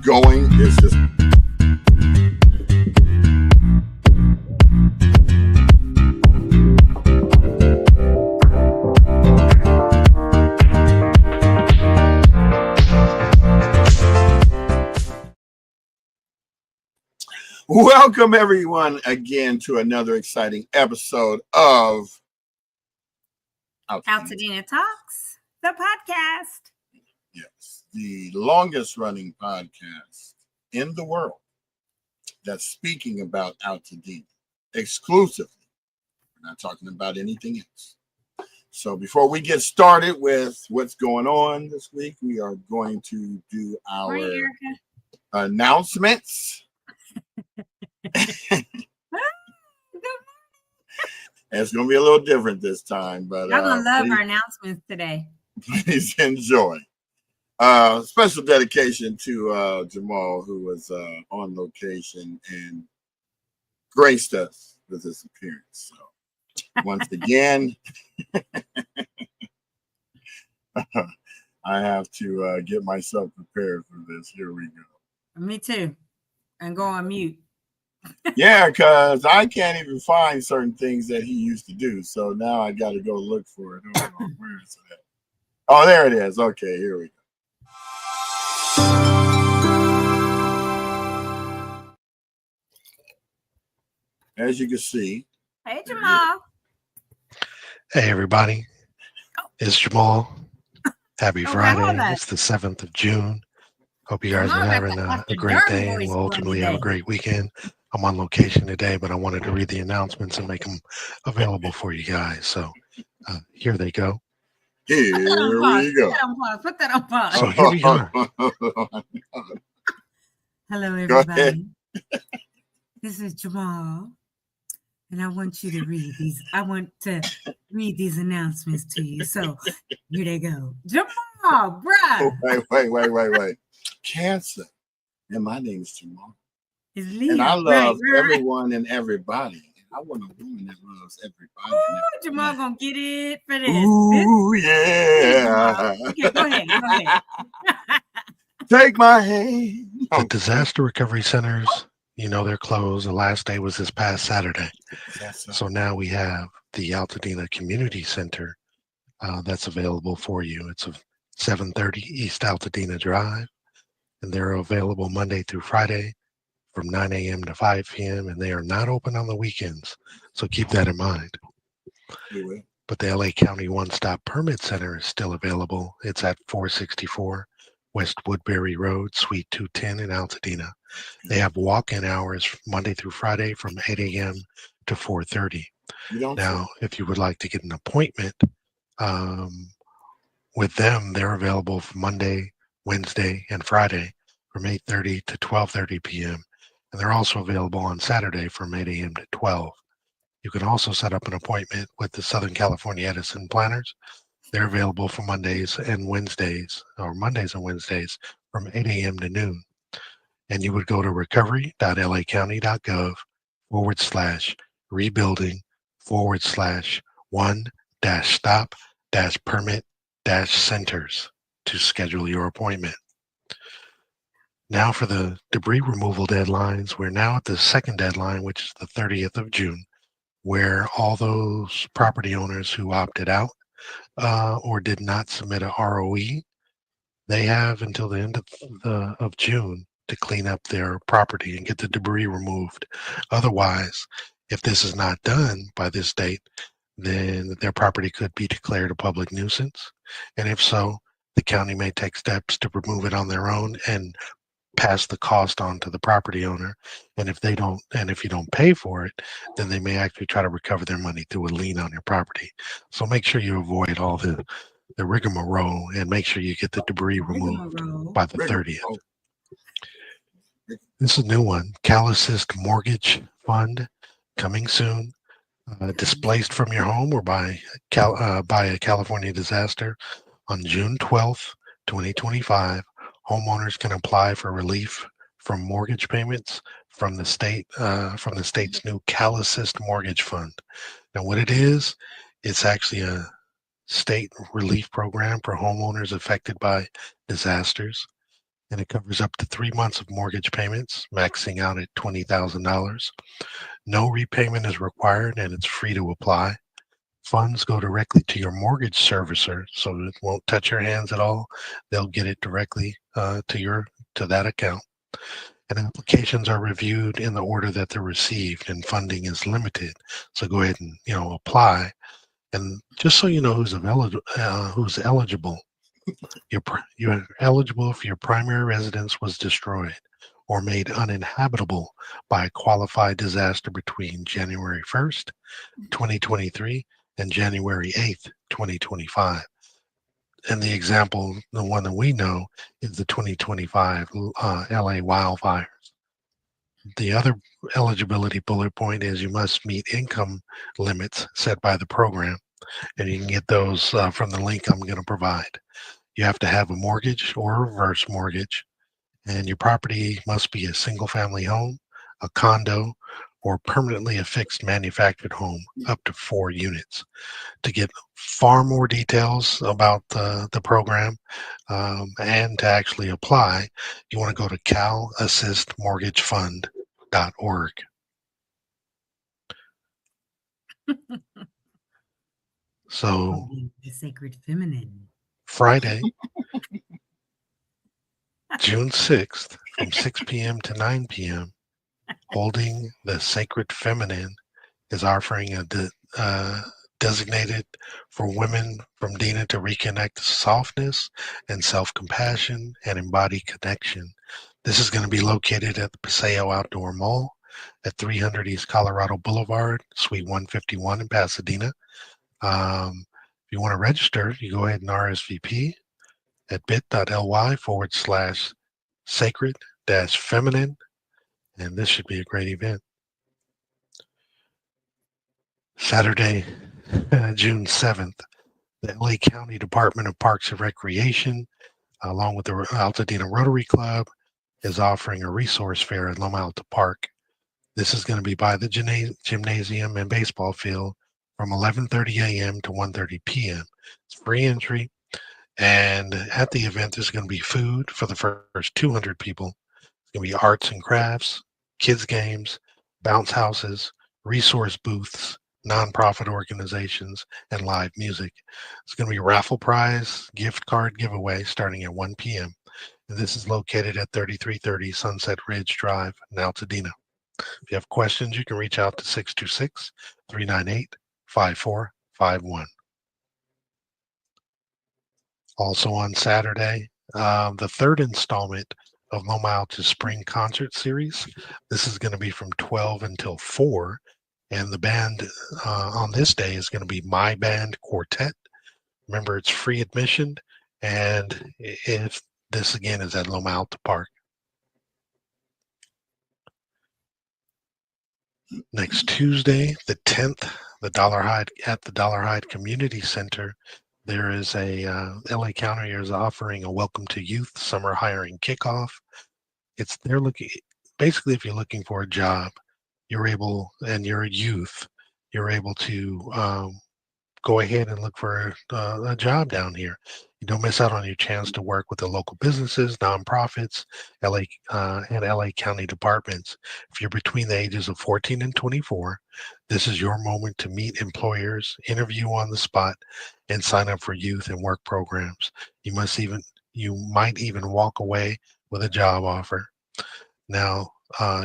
going. It's just welcome everyone again to another exciting episode of AltadenaTalks, the podcast. Yes, the longest running podcast in the world that's speaking about Altadena exclusively. We're not talking about anything else. So before we get started with what's going on this week, we are going to do our announcements. It's going to be a little different this time, but y'all gonna love our announcements today. Please enjoy. Special dedication to Jamal, who was on location and graced us with his appearance. So once again, I have to get myself prepared for this. Here we go. Me too. And go on mute. Yeah, because I can't even find certain things that he used to do. So now I got to go look for it. Hold on, where is it at? Oh, there it is. Okay, here we go. As you can see. Hey, Jamal. Hey, everybody. It's Jamal. Happy Friday. It's the 7th of June. Hope you guys are having a great day and will ultimately have a great weekend. I'm on location today, but I wanted to read the announcements and make them available for you guys. So here they go. Here we go. Put that on pause. So here we are. Hello, everybody. This is Jamal, and I want you to read these. I want to read these announcements to you. So here they go. Jamal, bruh. Wait. Cancer. And my name is Jamal. And I love everyone and everybody. I want a woman that loves everybody. Ooh, Jamal gonna get it for this. Ooh, yeah. Okay, go ahead. Take my hand. The disaster recovery centers, you know, they're closed. The last day was this past Saturday. So now we have the Altadena Community Center that's available for you. It's a 730 East Altadena Drive, and they're available Monday through Friday from 9 a.m. to 5 p.m., and they are not open on the weekends. So keep that in mind. But the LA County One-Stop Permit Center is still available. It's at 464 West Woodbury Road, Suite 210 in Altadena. They have walk-in hours Monday through Friday from 8 a.m. to 4:30. Now, if you would like to get an appointment with them, they're available for Monday, Wednesday, and Friday from 8:30 to 12:30 p.m. And they're also available on Saturday from 8 a.m. to 12. You can also set up an appointment with the Southern California Edison Planners. They're available for Mondays and Wednesdays from 8 a.m. to noon. And you would go to recovery.lacounty.gov/rebuilding/1-stop-permit-centers to schedule your appointment. Now for the debris removal deadlines, we're now at the second deadline, which is the 30th of June, where all those property owners who opted out or did not submit a ROE, they have until the end of June to clean up their property and get the debris removed. Otherwise, if this is not done by this date, then their property could be declared a public nuisance. And if so, the county may take steps to remove it on their own and pass the cost on to the property owner. And if you don't pay for it, then they may actually try to recover their money through a lien on your property. So make sure you avoid all the rigmarole and make sure you get the debris removed by the 30th. This is a new one. Cal Assist Mortgage Fund coming soon. Displaced from your home or by a California disaster on June 12th, 2025. Homeowners can apply for relief from mortgage payments from the state's new Cal Assist Mortgage Fund. Now, what it is, it's actually a state relief program for homeowners affected by disasters. and it covers up to 3 months of mortgage payments, maxing out at $20,000. No repayment is required, and it's free to apply. Funds go directly to your mortgage servicer, so it won't touch your hands at all. They'll get it directly to that account. And applications are reviewed in the order that they're received, and funding is limited. So go ahead and apply. And just so you know who's eligible, you're eligible if your primary residence was destroyed or made uninhabitable by a qualified disaster between January 1st, 2023 and January 8th, 2025. And the example, the one that we know, is the 2025 LA wildfires. The other eligibility bullet point is you must meet income limits set by the program, and you can get those from the link I'm going to provide. You have to have a mortgage or a reverse mortgage, and your property must be a single family home, a condo, or permanently affixed manufactured home up to 4 units. To get far more details about the program and to actually apply, you want to go to calassistmortgagefund.org. So the sacred feminine. Friday, June 6th, from 6 p.m. to 9 p.m., Holding the Sacred Feminine is offering a designated for women from Dina to reconnect to softness and self-compassion and embody connection. This is going to be located at the Paseo Outdoor Mall at 300 East Colorado Boulevard, Suite 151 in Pasadena. If you want to register, you go ahead and RSVP at bit.ly/sacred-feminine, and this should be a great event. Saturday, June 7th, the LA County Department of Parks and Recreation, along with the Altadena Rotary Club, is offering a resource fair at Loma Alta Park. This is going to be by the gymnasium and baseball field from 11:30 a.m. to 1:30 p.m. It's free entry, and at the event there's going to be food for the first 200 people. It's going to be arts and crafts, kids games, bounce houses, resource booths, nonprofit organizations, and live music. It's going to be a raffle prize gift card giveaway starting at 1 p.m. And this is located at 3330 Sunset Ridge Drive in Altadena. If you have questions, you can reach out to 626-398-5451. Also on Saturday, the third installment of Loma Alta's Spring Concert Series. This is going to be from 12 until 4. And the band on this day is going to be My Band Quartet. Remember, it's free admission. And if this again is at Loma Alta Park. Next Tuesday, the 10th, at the Dollarhide Community Center, there is a LA County is offering a Welcome to Youth Summer Hiring Kickoff. They're looking basically, if you're looking for a job, you're able, and you're a youth, you're able to go ahead and look for a job down here. You don't miss out on your chance to work with the local businesses, nonprofits, and LA County departments. If you're between the ages of 14 and 24, this is your moment to meet employers, interview on the spot, and sign up for youth and work programs. You might even walk away with a job offer. Now,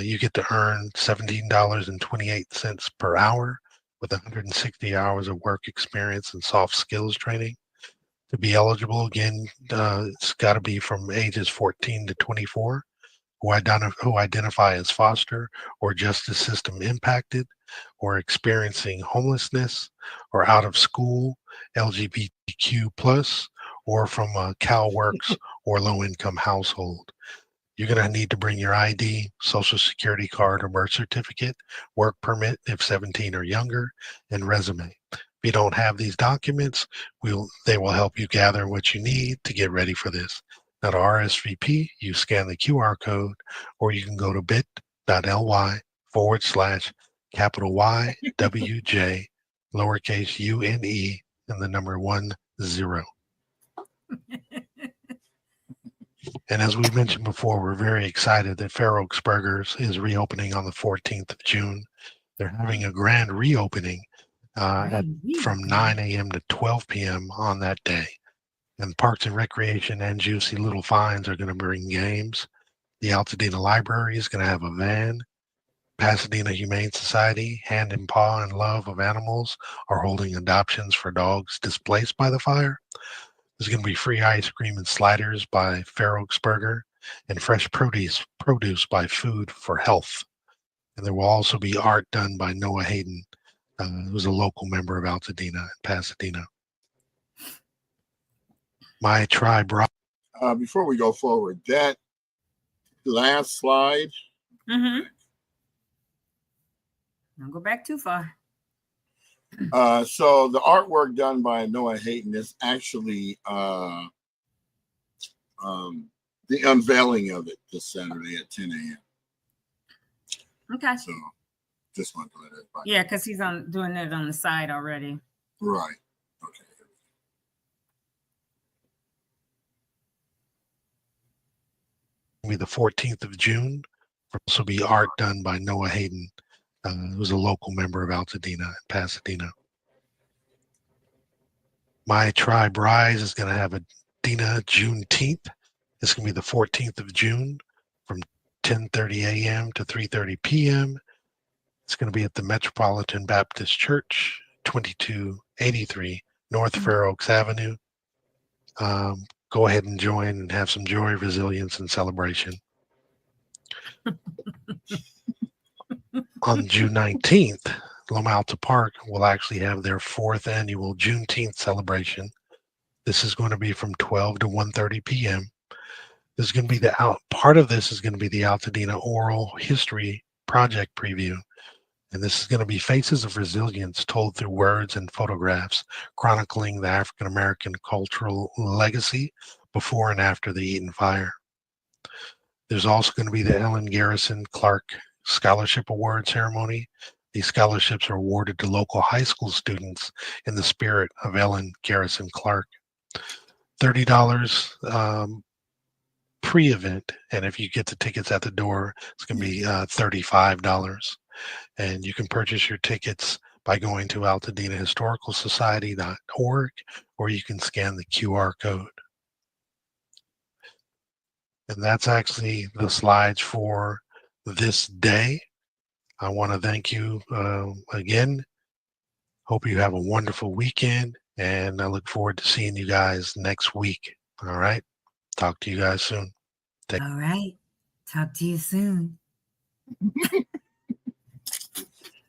you get to earn $17.28 per hour with 160 hours of work experience and soft skills training. To be eligible, again, it's got to be from ages 14 to 24, who identify as foster or justice system impacted, or experiencing homelessness, or out of school, LGBTQ+, or from a CalWorks or low-income household. You're going to need to bring your ID, social security card or birth certificate, work permit if 17 or younger, and resume. If you don't have these documents, they will help you gather what you need to get ready for this. Now to RSVP, you scan the QR code, or you can go to bit.ly/capital YWJ, lowercase UNE, and the number 10. And as we mentioned before, we're very excited that Fair Oaks Burgers is reopening on the 14th of June. They're having a grand reopening from 9 a.m. to 12 p.m. on that day. And Parks and Recreation and Juicy Little Finds are going to bring games. The Altadena Library is going to have a van. Pasadena Humane Society, Hand in Paw and Love of Animals, are holding adoptions for dogs displaced by the fire. There's going to be free ice cream and sliders by Fair Oaks Burger and fresh produce by Food for Health. And there will also be art done by Noah Hayden, who's a local member of Altadena and Pasadena. My tribe. Before we go forward, that last slide. Mm-hmm. Don't go back too far. So the artwork done by Noah Hayden is actually the unveiling of it this Saturday at 10 a.m. Okay. So just want to let everybody. Yeah, because he's doing it on the side already. Right. Okay. Be the 14th of June. This will be art done by Noah Hayden, who's a local member of Altadena and Pasadena. My Tribe Rise is going to have a Dina Juneteenth. It's going to be the 14th of June from 10:30 a.m. to 3:30 p.m. It's going to be at the Metropolitan Baptist Church, 2283 North Fair Oaks Avenue. Go ahead and join and have some joy, resilience, and celebration. On June 19th, Loma Alta Park will actually have their 4th annual Juneteenth celebration. This is going to be from 12 to 1:30 p.m. This is going to be part of this is going to be the Altadena Oral History Project preview. And this is going to be Faces of Resilience told through words and photographs, chronicling the African American cultural legacy before and after the Eaton Fire. There's also going to be the Ellen Garrison Clark Scholarship Award ceremony. These scholarships are awarded to local high school students in the spirit of Ellen Garrison Clark. $30 pre-event, and if you get the tickets at the door, it's going to be $35. And you can purchase your tickets by going to AltadenaHistoricalSociety.org, or you can scan the QR code. And that's actually the slides for this day. I want to thank you again. Hope you have a wonderful weekend, and I look forward to seeing you guys next week. All right. Talk to you guys soon. All right. Talk to you soon.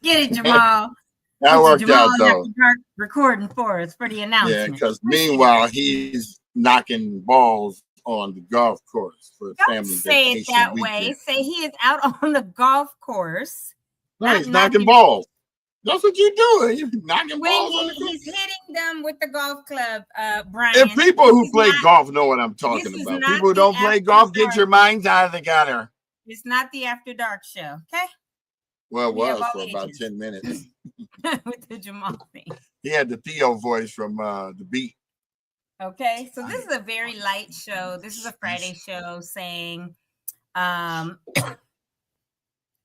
Get it, Jamal. That worked out, though. Recording for us for the announcement. Yeah, because meanwhile, he's knocking balls on the golf course for Don't family say vacation it that weekend. way. Say he is out on the golf course. No, he's knocking balls. That's what you're doing. You're knocking balls on the course. He's hitting them with the golf club, Brian. If people who play golf know what I'm talking about. People who don't play golf, get your minds out of the gutter. It's not the After Dark show, okay? Well, it was for about 10 minutes. With the Jamal thing. He had the Theo voice from The Beat. Okay, so this is a very light show. This is a Friday show saying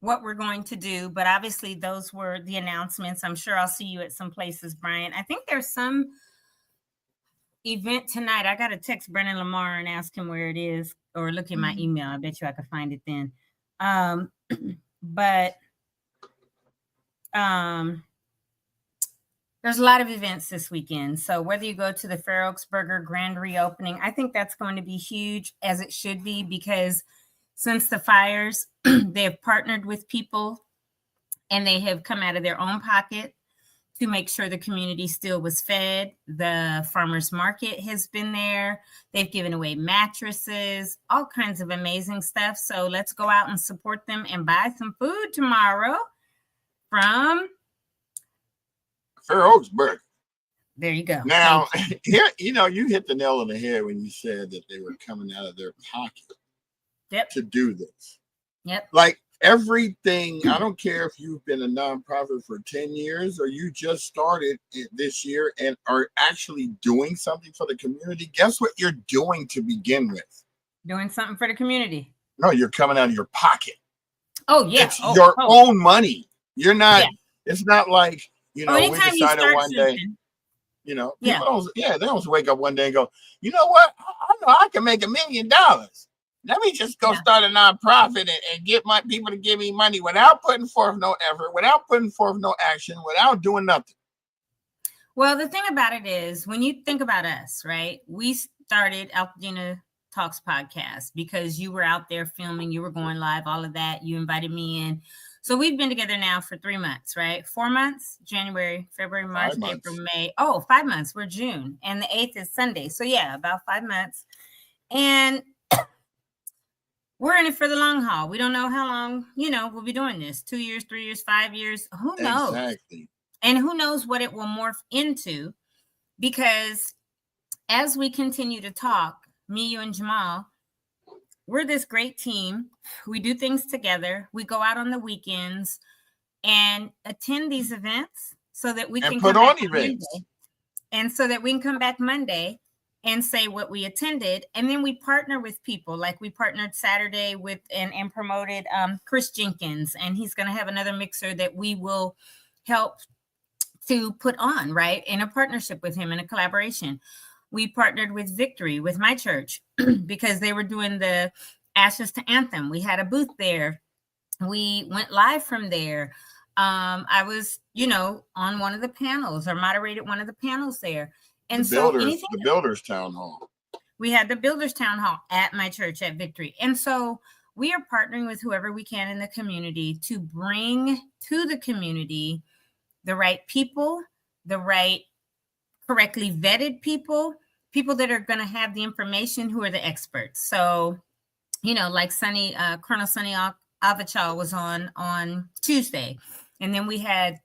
what we're going to do, but obviously those were the announcements. I'm sure I'll see you at some places, Brian. I think there's some event tonight. I got to text Brennan Lamar and ask him where it is, or look in my email. I bet you I could find it then. But there's a lot of events this weekend. So whether you go to the Fair Oaks Burger grand reopening, I think that's going to be huge, as it should be, because since the fires, they have partnered with people and they have come out of their own pocket to make sure the community still was fed. The farmers market has been there. They've given away mattresses, all kinds of amazing stuff. So let's go out and support them and buy some food tomorrow from Fair Oaks Burger. There you go. Now, here, you hit the nail on the head when you said that they were coming out of their pocket to do this. Yep. Like everything, I don't care if you've been a nonprofit for 10 years or you just started this year and are actually doing something for the community. Guess what you're doing to begin with? Doing something for the community. No, you're coming out of your pocket. Oh yeah, It's your own money. You're not. Yeah. It's not like we anytime you decided start one day. something, People don't. Yeah, they don't wake up one day and go, you know what? I know I can make $1 million. Let me just go start a nonprofit and get my people to give me money without putting forth no effort, without putting forth no action, without doing nothing. Well, the thing about it is, when you think about us, right? We started AltadenaTalks podcast because you were out there filming, you were going live, all of that. You invited me in. So we've been together now for 3 months, right? 4 months, January, February, March, April, May. Oh, 5 months. We're June. And the 8th is Sunday. So yeah, about 5 months. And we're in it for the long haul. We don't know how long, we'll be doing this. 2 years, 3 years, 5 years. Who knows? Exactly. And who knows what it will morph into, because as we continue to talk, me, you, and Jamal, we're this great team. We do things together. We go out on the weekends and attend these events so that we can put on events. Monday, and so that we can come back Monday and say what we attended. And then we partner with people. Like we partnered Saturday with and promoted Chris Jenkins, and he's going to have another mixer that we will help to put on, right, in a partnership with him, in a collaboration. We partnered with Victory, with my church, because they were doing the Ashes to Anthem. We had a booth there. We went live from there. I was, on one of the panels, or moderated one of the panels there. And the Builders Town Hall. We had the Builders Town Hall at my church at Victory. And so we are partnering with whoever we can in the community to bring to the community the right people, the right correctly vetted people that are going to have the information, who are the experts. So, like Colonel Sonny Avachal was on Tuesday. And then we had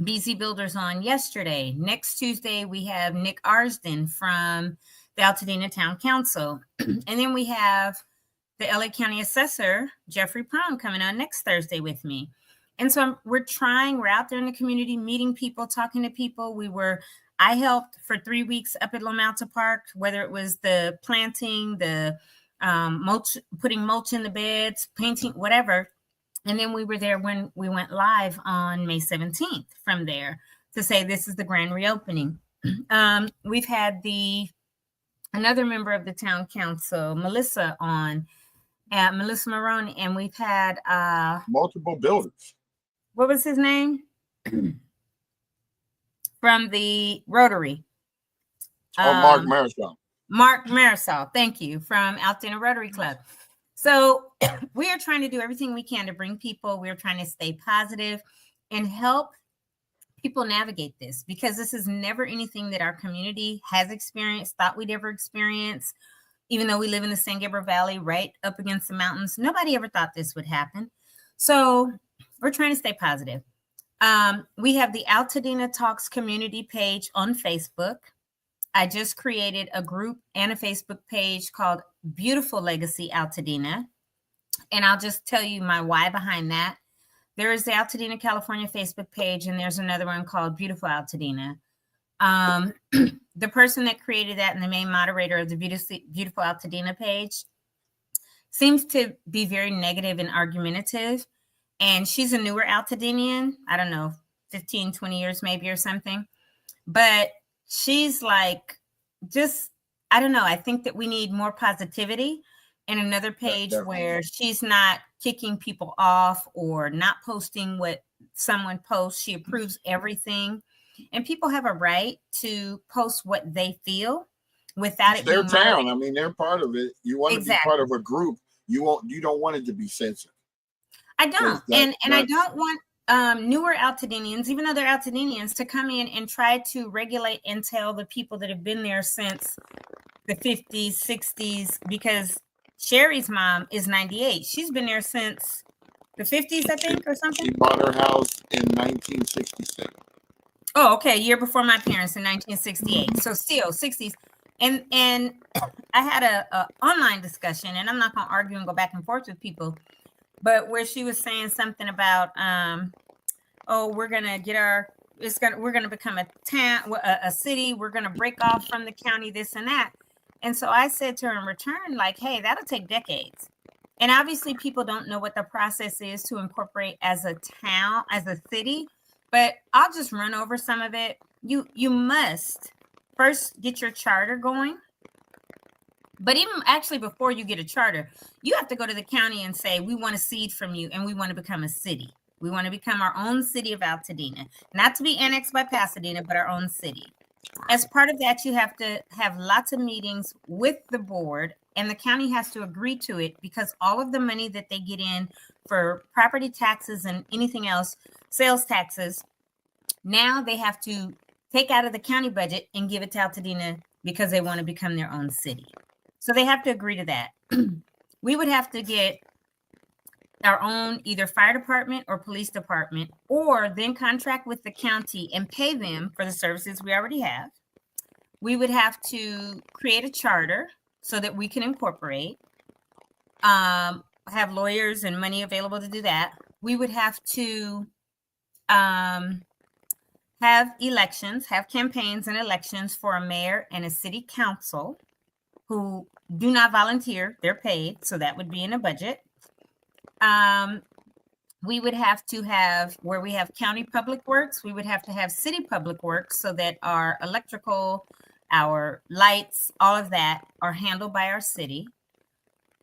BZ Builders on yesterday. Next Tuesday, we have Nick Arsden from the Altadena Town Council. And then we have the LA County Assessor, Jeffrey Prom, coming on next Thursday with me. And so we're out there in the community, meeting people, talking to people. I helped for 3 weeks up at La Malta Park, whether it was the planting, the mulch, putting mulch in the beds, painting, whatever. And then we were there when we went live on May 17th from there to say, this is the grand reopening. We've had another member of the town council, Melissa, on, Melissa Maroney, and we've had multiple builders. What was his name? From the Rotary. Mark Marisol. Mark Marisol, thank you, from Altadena Rotary Club. So we are trying to do everything we can to bring people. We're trying to stay positive and help people navigate this, because this is never anything that our community has experienced, thought we'd ever experience. Even though we live in the San Gabriel Valley, right up against the mountains, nobody ever thought this would happen. So we're trying to stay positive. We have the AltadenaTalks community page on Facebook. I just created a group and a Facebook page called Beautiful Legacy Altadena. And I'll just tell you my why behind that. There is the Altadena, California Facebook page, and there's another one called Beautiful Altadena. The person that created that and the main moderator of the Beautiful Altadena page seems to be very negative and argumentative. And she's a newer Altadenian, I don't know, 15, 20 years maybe or something. But she's like, I don't know. I think that we need more positivity, and another page where she's not kicking people off or not posting what someone posts. She approves everything. And people have a right to post what they feel without it being their town. I mean, they're part of it. You want to be part of a group. You don't want it to be censored. I don't. And I don't want newer Altadenians, even though they're Altadenians, to come in and try to regulate and tell the people that have been there since the 50s, 60s, because Sherry's mom is 98. She's been there since the 50s, I think, or something. She bought her house in 1966. Oh, okay. A year before my parents in 1968. So still 60s. And I had a online discussion, and I'm not going to argue and go back and forth with people, but where she was saying something about, we're going to get we're going to become a town, a city. We're going to break off from the county, this and that. And so I said to her in return, like, hey, that'll take decades. And obviously people don't know what the process is to incorporate as a town, as a city, but I'll just run over some of it. You must first get your charter going. But even actually before you get a charter, you have to go to the county and say, we want a seed from you and we want to become a city. We want to become our own city of Altadena, not to be annexed by Pasadena, but our own city. As part of that, you have to have lots of meetings with the board, and the county has to agree to it, because all of the money that they get in for property taxes and anything else, sales taxes, now they have to take out of the county budget and give it to Altadena because they want to become their own city. So they have to agree to that. We would have to get our own either fire department or police department, or then contract with the county and pay them for the services we already have. We would have to create a charter so that we can incorporate, have lawyers and money available to do that. We would have to have elections, have campaigns and elections for a mayor and a city council who do not volunteer, they're paid, so that would be in a budget. We would have to have, where we have county public works, we would have to have city public works so that our electrical, our lights, all of that are handled by our city.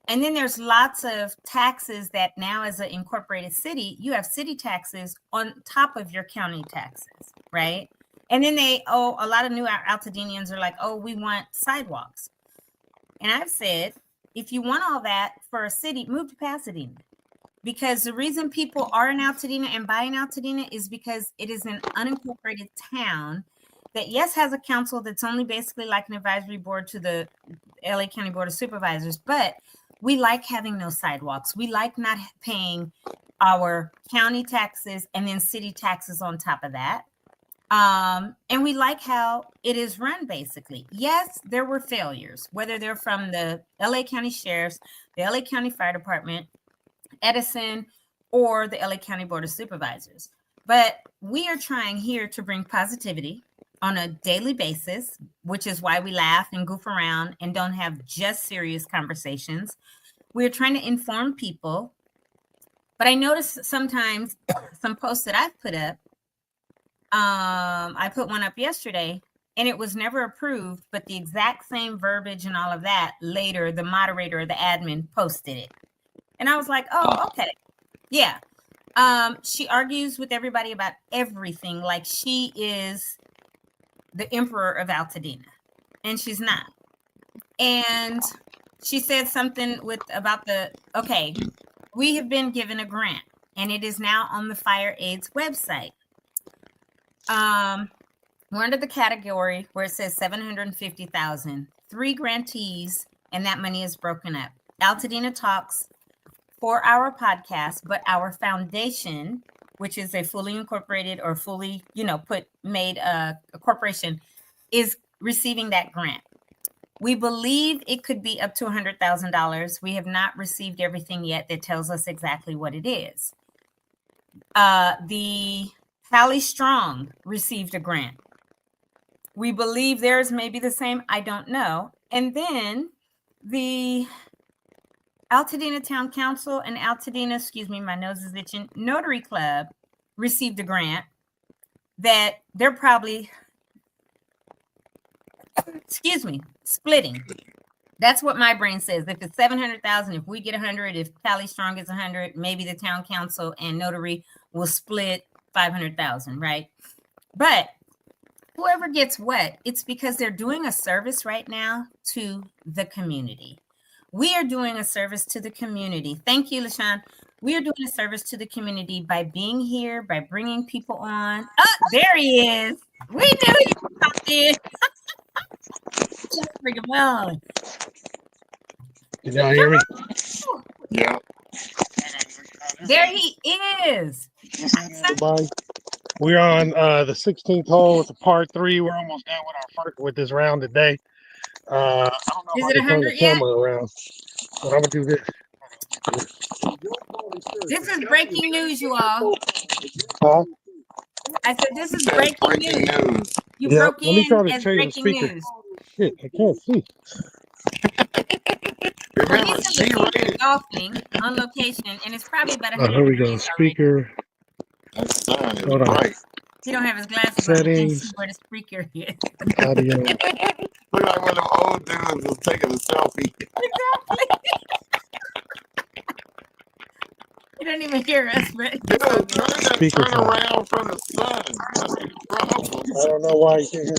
And then there's lots of taxes that now, as an incorporated city, you have city taxes on top of your county taxes, right? And then a lot of new Altadenians are like, oh, we want sidewalks. And I've said, if you want all that for a city, move to Pasadena. Because the reason people are in Altadena and buying Altadena is because it is an unincorporated town that, yes, has a council that's only basically like an advisory board to the LA County Board of Supervisors, but we like having no sidewalks. We like not paying our county taxes and then city taxes on top of that. And we like how it is run, basically. Yes, there were failures, whether they're from the LA County Sheriffs, the LA County Fire Department, Edison, or the LA County Board of Supervisors. But we are trying here to bring positivity on a daily basis, which is why we laugh and goof around and don't have just serious conversations. We're trying to inform people. But I notice sometimes some posts that I've put up, I put one up yesterday and it was never approved, but the exact same verbiage and all of that, later the moderator or the admin posted it. And I was like, oh, okay. Yeah. She argues with everybody about everything, like she is the emperor of Altadena, and she's not. And she said something okay, we have been given a grant and it is now on the Fire AIDS website. We're under the category where it says 750,000, 3 grantees, and that money is broken up. AltadenaTalks for our podcast, but our foundation, which is a fully incorporated or fully, made a corporation, is receiving that grant. We believe it could be up to $100,000. We have not received everything yet that tells us exactly what it is. The Pally Strong received a grant. We believe theirs may be the same. I don't know. And then the Altadena Town Council and Altadena, my nose is itching, Notary Club received a grant that they're probably, splitting. That's what my brain says. If it's 700,000, if we get 100, if Pally Strong is 100, maybe the Town Council and Notary will split 500,000, right? But whoever gets what, it's because they're doing a service right now to the community. We are doing a service to the community. Thank you, LaShawn. We are doing a service to the community by being here, by bringing people on. Oh, there he is. We knew he popped in. Just bring him on. Can y'all hear me? Yeah. There he is. Everybody. We're on the 16th hole. It's a par 3. We're almost done with this round today. I don't know Is if it I can turn 100 the yet? camera around, but I'm gonna do this. This is breaking news, you all. Huh? I said this is breaking news. You Yeah, broke let me try in to as change the breaking speaker. news. Shit, I can't see. actually featured golfing on location, and it's probably about Oh, 100 here we go. degrees already. Speaker. That sun is Hold on. bright. He don't have his glasses on. You can't see Settings. where the speaker is. Audio. Look like one of them old dudes was taking a selfie. He don't even hear us, but Dude, turn Speakerphone. around from the sun. That's the problem. I don't know why you can't hear.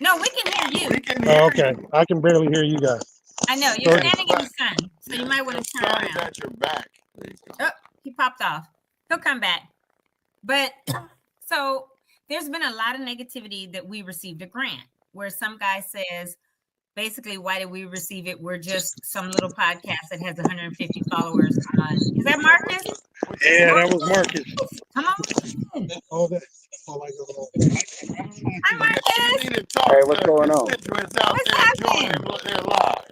no, we can hear you. We can hear Oh, okay. you. I can barely hear you guys. I know you're Okay. standing in the sun, so you might want to turn Sun is around. at your back. There you go. Oh, he popped off. He'll come back. But so there's been a lot of negativity that we received a grant where some guy says, basically, why did we receive it? We're just some little podcast that has 150 followers on. Is that Marcus? Yeah, that was Marcus. Come on. Oh, that. Oh, I go. Hi, Marcus. You need to talk Hey, to what's the going on? constituents out What's there happening? joining their live.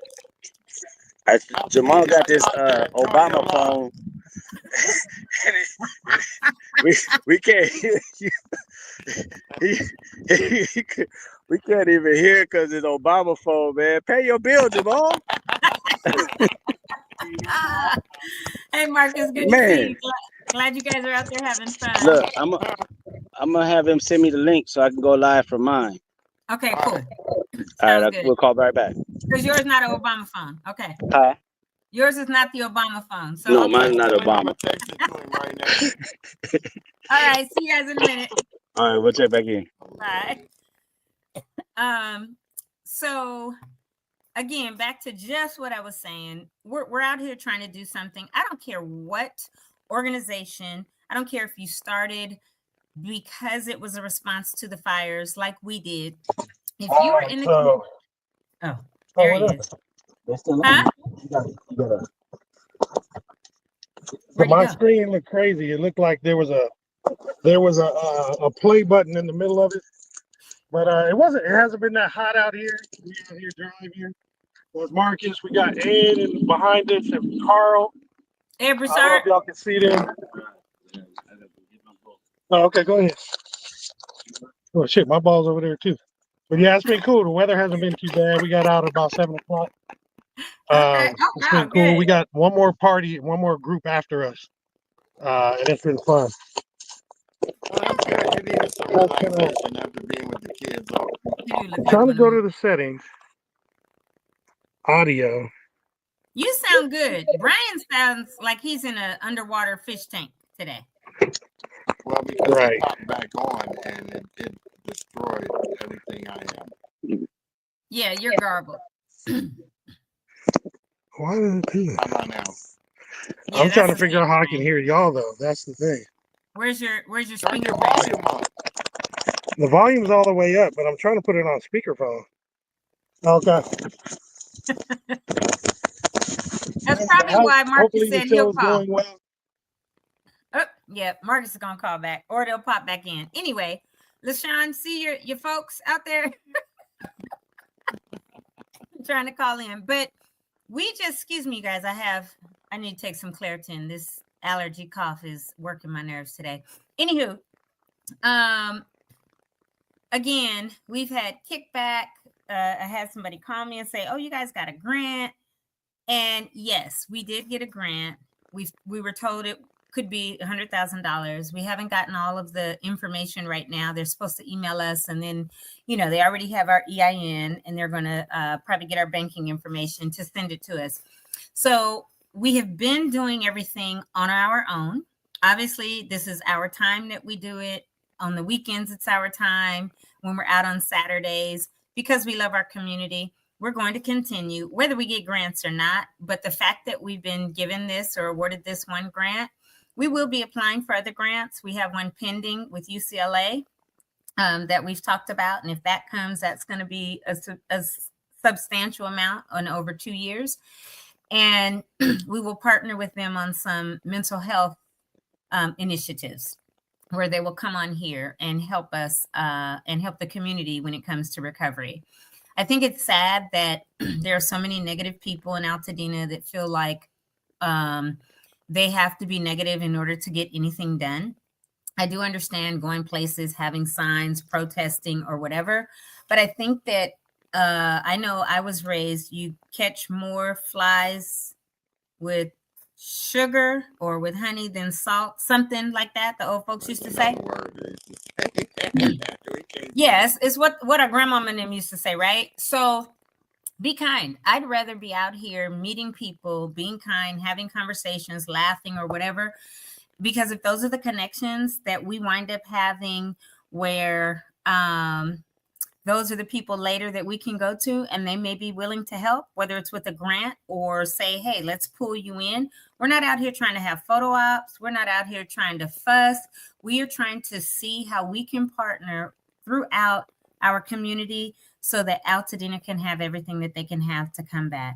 Jamal got this Join your Obama live. phone. we can't hear you. We can't even hear because it's Obama phone, man. Pay your bill, Jamal. Hey, Marcus, good to see Man, you. Glad you guys are out there having fun. look, I'm gonna have him send me the link so I can go live from mine. Okay, cool. All Sounds right, good. we'll call right back. Because yours not an Obama phone. Okay. Huh? Yours is not the Obama phone. So No, okay. mine's not I'm Obama. gonna text it to him right now. All right. See you guys in a minute. All right, we'll check back in. Bye. So again, back to just what I was saying. We're out here trying to do something. I don't care what organization. I don't care if you started because it was a response to the fires, like we did. If you were in the there he is. Huh? Where'd he My go? screen looked crazy. It looked like there was a play button in the middle of it, but it wasn't. It hasn't been that hot out here. We out here driving. With Marcus, we got Ed and behind us and Carl. Hey, I don't know Broussard. if y'all can see them. Oh, okay, go ahead. Oh shit, my ball's over there too. But yeah, it's been cool. The weather hasn't been too bad. We got out at about 7 o'clock. Okay. It's been cool. We got one more party, one more group after us. And it's been fun. Well, that's good. You needed some relaxation after being with the kids all week. I'm trying to go to the settings. Audio. You sound good. Brian sounds like he's in an underwater fish tank today. Well, because Right. it popped back on and it destroyed everything I am. Yeah, you're garbled. Why did it do How that? about now? Yeah, I'm trying to that's the figure out same how I thing. can hear y'all though. That's the thing. Where's your Turn speaker? your volume up. The volume's all the way up, but I'm trying to put it on speakerphone. Okay. That's probably why Marcus Hopefully the said he'll show's call. going well. Oh, yeah, Marcus is gonna call back, or they'll pop back in. Anyway, LaShawn, see your folks out there trying to call in, but we just excuse me, guys. I need to take some Claritin. This allergy cough is working my nerves today. Anywho, again, we've had kickback. I had somebody call me and say, "Oh, you guys got a grant," and yes, we did get a grant. We were told it could be $100,000. We haven't gotten all of the information right now. They're supposed to email us, and then, they already have our EIN, and they're going to probably get our banking information to send it to us. So we have been doing everything on our own. Obviously, this is our time that we do it. On the weekends, it's our time. When we're out on Saturdays, because we love our community, we're going to continue, whether we get grants or not. But the fact that we've been given this or awarded this one grant, we will be applying for other grants. We have one pending with UCLA that we've talked about. And if that comes, that's going to be a substantial amount on over 2 years. And we will partner with them on some mental health initiatives where they will come on here and help us and help the community when it comes to recovery. I think it's sad that there are so many negative people in Altadena that feel like they have to be negative in order to get anything done. I do understand going places, having signs, protesting or whatever, but I think that I know I was raised, you catch more flies with sugar or with honey than salt, something like that. The old folks used to say. Yes, it's what our grandmama and them used to say, right? So be kind. I'd rather be out here meeting people, being kind, having conversations, laughing, or whatever. Because if those are the connections that we wind up having, where those are the people later that we can go to and they may be willing to help, whether it's with a grant or say, hey, let's pull you in. We're not out here trying to have photo ops. We're not out here trying to fuss. We are trying to see how we can partner throughout our community so that Altadena can have everything that they can have to come back.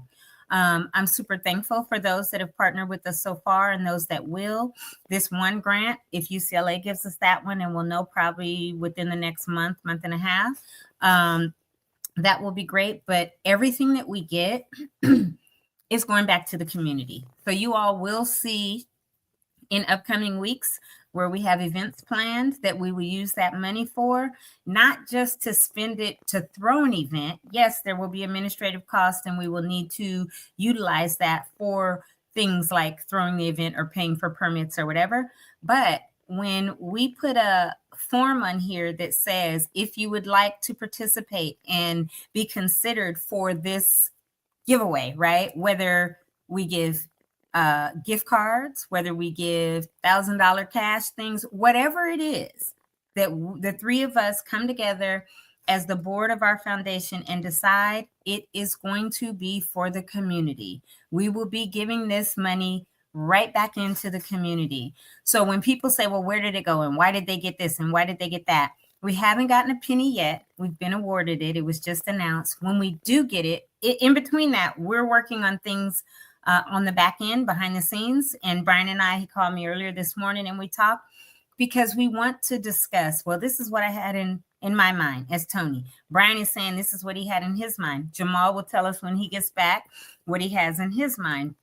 I'm super thankful for those that have partnered with us so far and those that will. This one grant, if UCLA gives us that one, and we'll know probably within the next month and a half, that will be great. But everything that we get is going back to the community. So you all will see in upcoming weeks where we have events planned that we will use that money for, not just to spend it to throw an event. Yes, there will be administrative costs and we will need to utilize that for things like throwing the event or paying for permits or whatever. But when we put a form on here that says, if you would like to participate and be considered for this giveaway, right? Whether we give gift cards, whether we give $1,000 cash things, whatever it is, that the three of us come together as the board of our foundation and decide it is going to be for the community. We will be giving this money right back into the community. So when people say, well, where did it go? And why did they get this? And why did they get that? We haven't gotten a penny yet. We've been awarded it. It was just announced. When we do get it, in between that, we're working on things on the back end, behind the scenes. And Brian and I, he called me earlier this morning and we talked because we want to discuss, well, this is what I had in my mind as Tony. Brian is saying this is what he had in his mind. Jamal will tell us when he gets back what he has in his mind.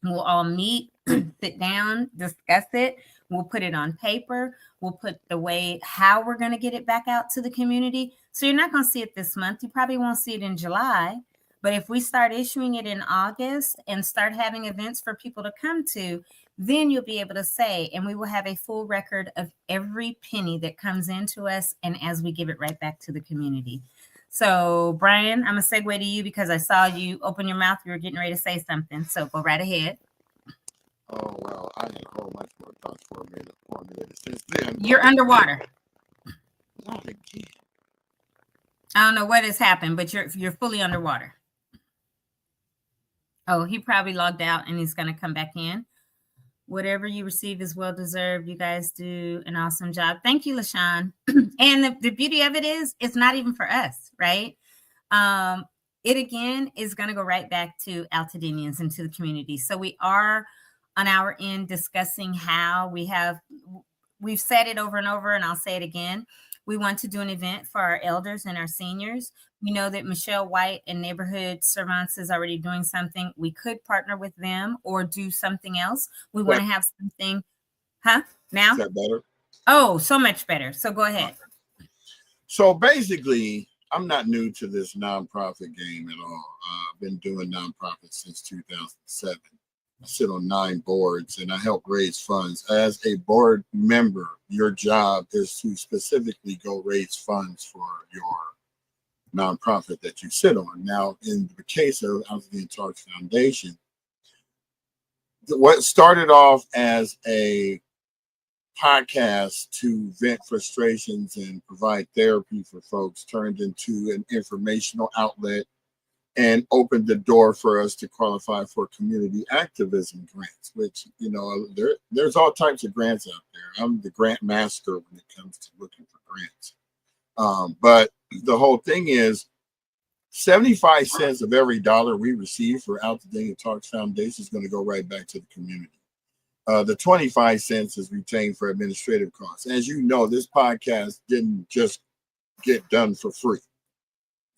We'll all meet, sit down, discuss it. We'll put it on paper. We'll put the way how we're going to get it back out to the community. So you're not going to see it this month. You probably won't see it in July. But if we start issuing it in August and start having events for people to come to, then you'll be able to say, and we will have a full record of every penny that comes into us and as we give it right back to the community. So, Brian, I'm going to segue to you because I saw you open your mouth. You were getting ready to say something. So go right ahead. Oh, well, I ain't whole much more thoughts for a minute since then. You're underwater. Not again. I don't know what has happened, but you're fully underwater. Oh, he probably logged out and he's going to come back in. Whatever you receive is well-deserved. You guys do an awesome job. Thank you, LaShawn. And the beauty of it is it's not even for us, right? It, again, is going to go right back to Altadenians and to the community. So we are on our end discussing how we've said it over and over, and I'll say it again. We want to do an event for our elders and our seniors. We know that Michelle White and Neighborhood Servants is already doing something. We could partner with them or do something else. We want to have something. Huh? Now? Is that better? Oh, so much better. So go ahead. So basically, I'm not new to this nonprofit game at all. I've been doing nonprofits since 2007. I sit on 9 boards and I help raise funds. As a board member, your job is to specifically go raise funds for your nonprofit that you sit on. Now, in the case of AltadenaTalks Foundation, what started off as a podcast to vent frustrations and provide therapy for folks turned into an informational outlet and opened the door for us to qualify for community activism grants, which, you know, there's all types of grants out there. I'm the grant master when it comes to looking for grants. But the whole thing is 75 cents of every dollar we receive for AltadenaTalks Foundation is going to go right back to the community. The 25 cents is retained for administrative costs. As you know, this podcast didn't just get done for free.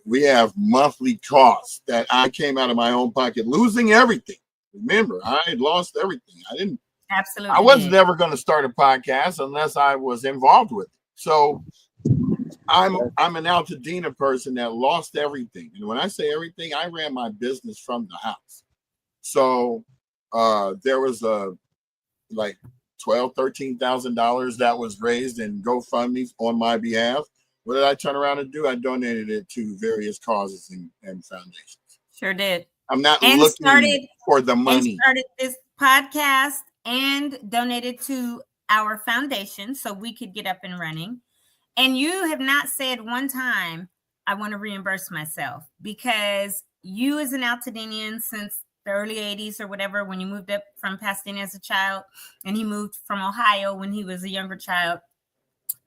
We have monthly costs that I came out of my own pocket, losing everything. Remember, I had lost everything. I wasn't ever going to start a podcast unless I was involved with it. So I'm an Altadena person that lost everything. And when I say everything, I ran my business from the house. So there was a like $12,000-13,000 that was raised in GoFundMe on my behalf. What did I turn around and do? I donated it to various causes and foundations. Sure did. I'm not looking for the money. And started this podcast and donated to our foundation so we could get up and running. And you have not said one time, I want to reimburse myself, because you as an Altadenian since the early 80s or whatever, when you moved up from Pasadena as a child, and he moved from Ohio when he was a younger child,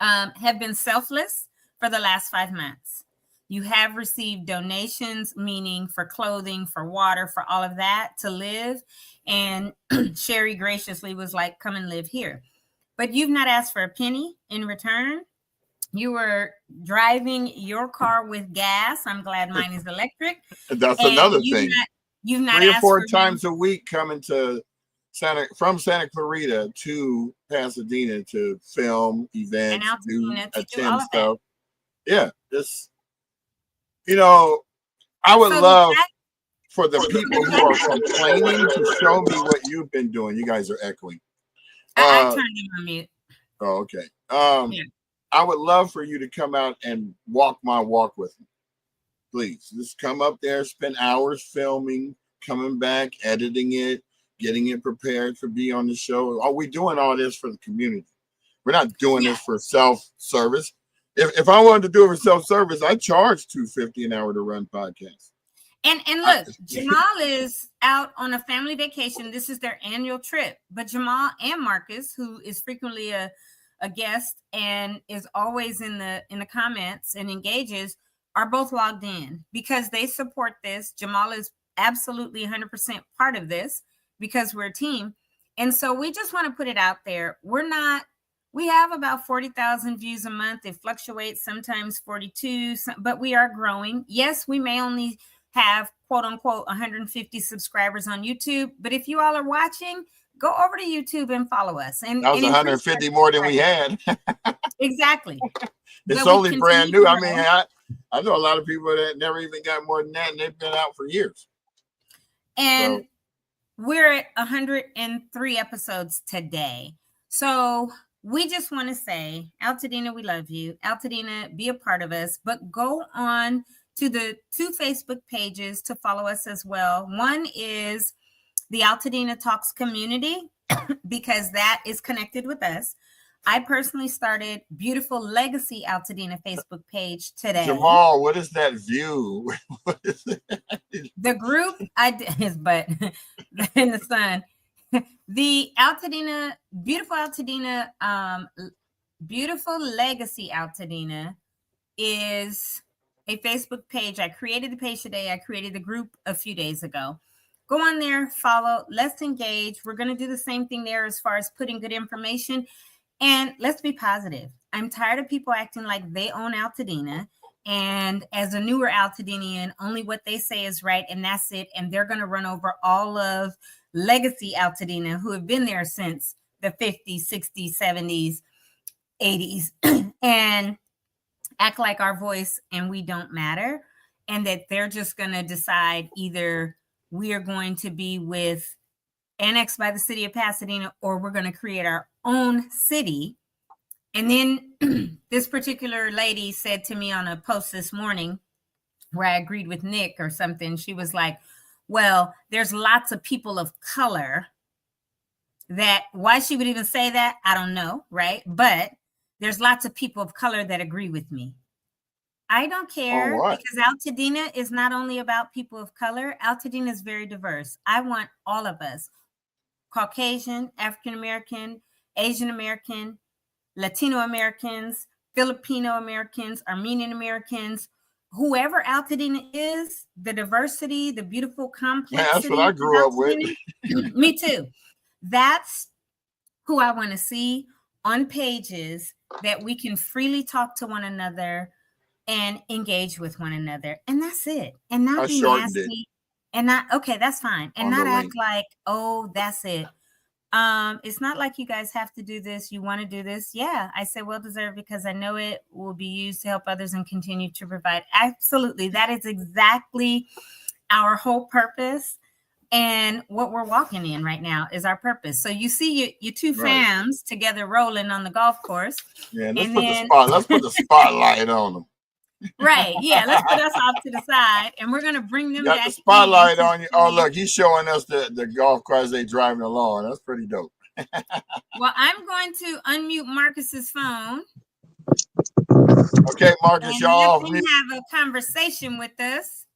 have been selfless for the last 5 months. You have received donations, meaning for clothing, for water, for all of that to live. And Sherry graciously was like, come and live here. But you've not asked for a penny in return. You were driving your car with gas. I'm glad mine is electric. That's another thing. You've not 3 or asked 4 for times a week coming to from Santa Clarita to Pasadena to film events, attend stuff. Yeah, this, I would love for the people who are complaining to show me what you've been doing. You guys are echoing. I turned you on mute. Oh, okay. Yeah. I would love for you to come out and walk my walk with me. Please, just come up there, spend hours filming, coming back, editing it, getting it prepared for be on the show. Are we doing all this for the community? We're not doing this for self-service. If I wanted to do it for self-service, I charge $250 an hour to run podcasts. And look, Jamal is out on a family vacation. This is their annual trip. But Jamal and Marcus, who is frequently a guest and is always in the comments and engages, are both logged in because they support this. Jamal is absolutely 100% part of this because we're a team. And so we just want to put it out there. We have about 40,000 views a month. It fluctuates, sometimes 42, but we are growing. Yes, we may only have quote unquote 150 subscribers on YouTube, but if you all are watching, go over to YouTube and follow us. And that was 150 more than we had. Exactly. It's only brand new. I mean, I know a lot of people that never even got more than that, and they've been out for years. And we're at 103 episodes today. So we just want to say, Altadena, we love you. Altadena, be a part of us, but go on to the 2 Facebook pages to follow us as well. One is the AltadenaTalks community, because that is connected with us. I personally started Beautiful Legacy Altadena Facebook page today. Jamal, what is that view? What is that? The group, his butt in the sun. The Altadena, Beautiful Legacy Altadena is a Facebook page. I created the page today. I created the group a few days ago. Go on there, follow, let's engage. We're going to do the same thing there as far as putting good information. And let's be positive. I'm tired of people acting like they own Altadena. And as a newer Altadenian, only what they say is right, and that's it. And they're going to run over all of Legacy Altadena, who have been there since the 50s, 60s, 70s, 80s, and act like our voice and we don't matter. And that they're just going to decide either we are going to be with annexed by the city of Pasadena, or we're going to create our own city. And then this particular lady said to me on a post this morning where I agreed with Nick or something. She was like, well, there's lots of people of color that, why she would even say that, I don't know, right? But there's lots of people of color that agree with me. I don't care, because Altadena is not only about people of color. Altadena is very diverse. I want all of us, Caucasian, African-American, Asian-American, Latino Americans, Filipino Americans, Armenian Americans, whoever Altadena is, the diversity, the beautiful complexity. Yeah, that's what I grew up with. Me too. That's who I want to see on pages that we can freely talk to one another and engage with one another. And that's it. And not be nasty. And not, okay, that's fine. And not act like, oh, that's it. It's not like you guys have to do this. You want to do this. Yeah. I say well deserved because I know it will be used to help others and continue to provide. Absolutely. That is exactly our whole purpose. And what we're walking in right now is our purpose. So you see your two fams together rolling on the golf course. Yeah, let's put the spotlight on them. Right. Yeah. Let's put us off to the side, and we're gonna bring them Got back. the spotlight on you. Oh, look, he's showing us the golf carts they driving along. That's pretty dope. Well, I'm going to unmute Marcus's phone. Okay, Marcus, y'all. Let him have a conversation with us.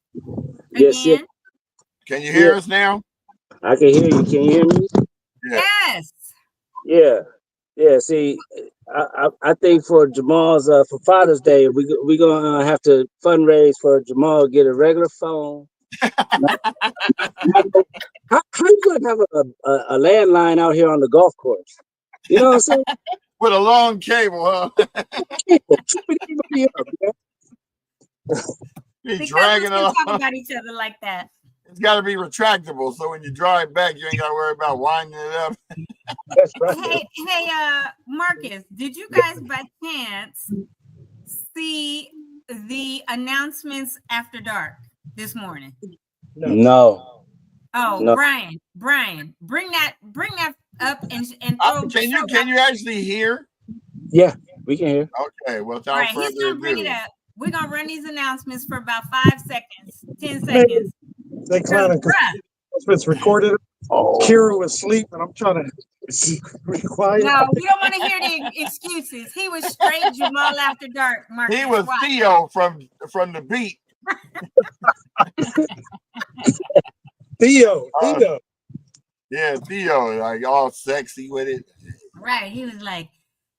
Yes, again. Can you hear us now? I can hear you. Can you hear me? Yeah. Yes. Yeah. Yeah. See, I think for Jamal's for Father's Day, we gonna have to fundraise for Jamal to get a regular phone. How you gonna have a landline out here on the golf course? You know what I'm saying? With a long cable, huh? He's dragging it talk along. about each other like that. It's got to be retractable, so when you drive back, you ain't got to worry about winding it up. That's right. Hey, Marcus, did you guys by chance see the announcements after dark this morning? No. Oh, No. Brian, bring that up and throw. Can you actually hear? Yeah, we can hear. Okay, well, without Right, further he's gonna bring ado. it up. We're gonna run these announcements for about 5 seconds, 10 seconds. They clowning it's recorded. Kira was asleep, and I'm trying to be quiet. No, we don't want to hear the excuses. He was straight Jamal after dark. Marcus. He was Theo from the beat. Theo. Yeah, Theo, like all sexy with it. Right, he was like,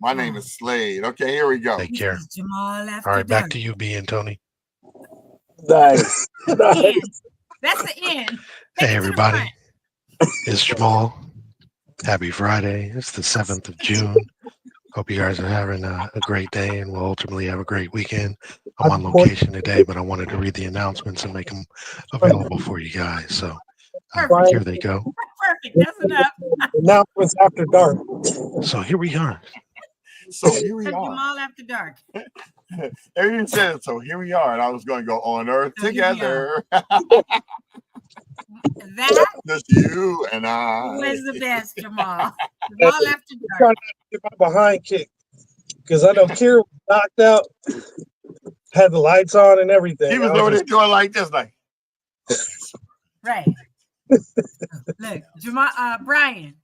my name is Slade. Okay, here we go. Take care. Jamal after All right, dark. back to you, B and Tony. Nice. That's the end. Hey, everybody. It's Jamal. Happy Friday. It's the 7th of June. Hope you guys are having a great day and will ultimately have a great weekend. I'm on location today, but I wanted to read the announcements and make them available for you guys. So here they go. Perfect. That's enough. Now it's after dark. So here we are. So here we are. Jamal after dark. Everyone said, so here we are. And I was going to go on earth together. That just you and I. was the best, Jamal. Jamal after dark. Trying to get my behind kick because I know Kira was knocked out, had the lights on and everything. He was over there doing like this, like. Right. Look, Jamal, Brian.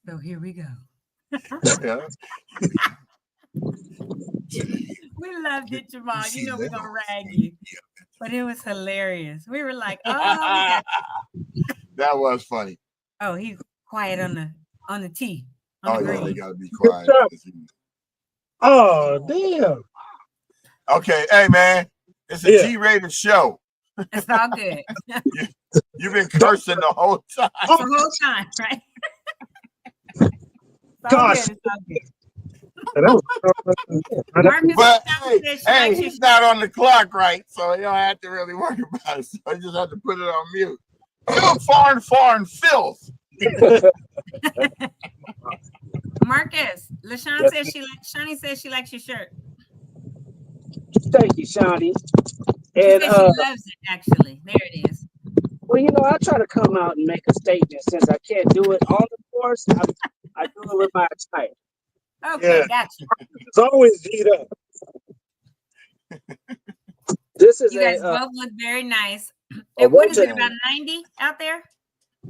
So here we go. Yeah. We loved it, Jamal. You know we're gonna rag you, but it was hilarious. We were like, "Oh, that was funny." Oh, he's quiet on the tee. Oh yeah, they gotta be quiet. Oh damn. Okay, hey man, it's a G-rated show. It's all good. You've been cursing the whole time. The whole time, right? Gosh. It's all good. But hey, he's not on the clock, right? So you don't have to really worry about it. So I just have to put it on mute. You foreign filth. Marcus, LaShawn says Shawnee says she likes your shirt. Thank you, Shawnee. And she loves it, actually. There it is. Well, you know, I try to come out and make a statement. Since I can't do it on the course, I do it with my attire. Okay, gotcha. It's always G'd up. This is you guys both look very nice. What is it, about 90 out there?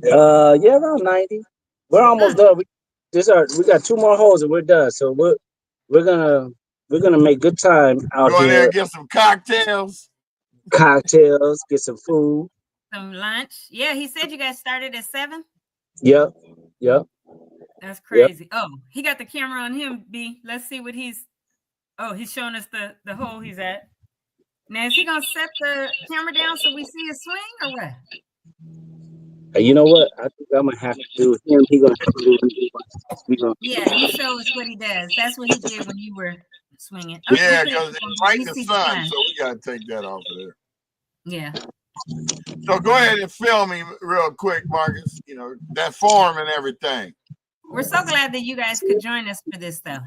Yeah, around 90. We're almost done. We got 2 more holes and we're done. So we're gonna make good time out Go in here. there and get some cocktails. Get some food. Some lunch. Yeah, he said you guys started at 7. Yep. That's crazy. Yep. Oh, he got the camera on him, B. Let's see what he's showing us the hole he's at. Now, is he going to set the camera down so we see his swing or what? You know what? I think I'm going to have to do him. He's going to have to do Yeah, you show us what he does. That's what he did when you were swinging. Okay, yeah, because it's right in the sun, so we got to take that off of there. Yeah. So go ahead and film me real quick, Marcus. You know, that form and everything. We're so glad that you guys could join us for this, though.